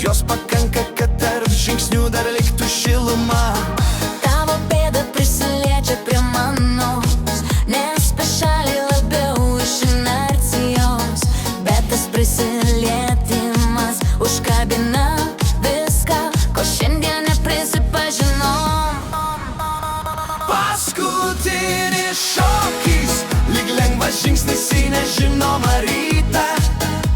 jos pakanka, kad tarp žingsnių dar liktų šiluma. Tavo pėda prisiliečia prie mano, nes pašaliai labiau iš inercijos, bet tas prisilietimas užkabina viską, ko šiandien neprisipažinom. Paskutinis šokis, lyg lengvas žingsnis į nežinomą rytą,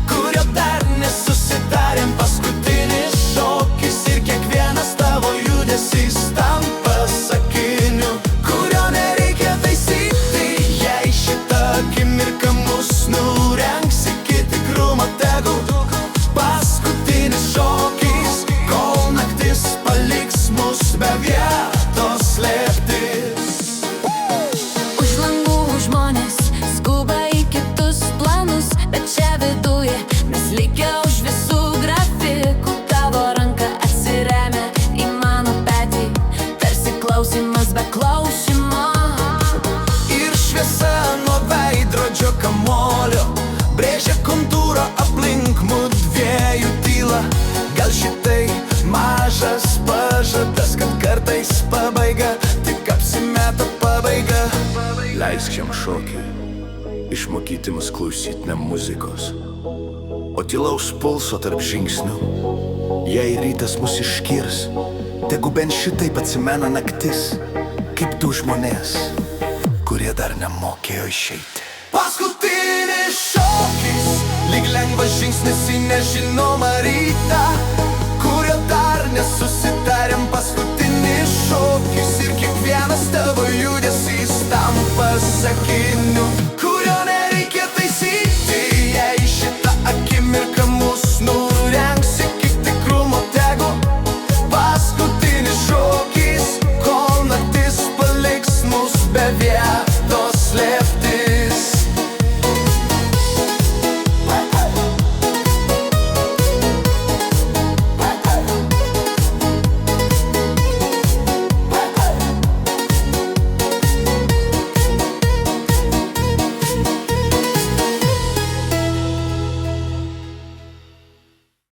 kurio dar nesusitarėm. Paskutinis šokis ir kiekvienas tavo judesys tampa sakiniu, kurio nereikia taisyti. Jei šitą akimirką mus nurengs iki tikrumo, tegu paskutinis šokis, kol naktis paliks mus be vietos slėptis. Už langų žmonės skuba į kitus planus, bet čia viduje mes likę už visų grafikų. Tavo ranka atsiremia į mano petį, tarsi klausimas be klausimo. Ir šviesa nuo veidrodžio kamolio brėžia kontūrą aplink mudviejų tylą. Gal šitai mažas pažadas, kad kartais pabaiga tik apsimeta pabaiga. Leisk šiam šokiui išmokyti mus klausyt ne muzikos, o tylaus pulso tarp žingsnių. Jei rytas mus iškirs, tegu bent šitaip atsimena naktis, kaip du žmonės, kurie dar nemokėjo išeiti. Paskutinis šokis, lyg lengvas žingsnis į nežinomą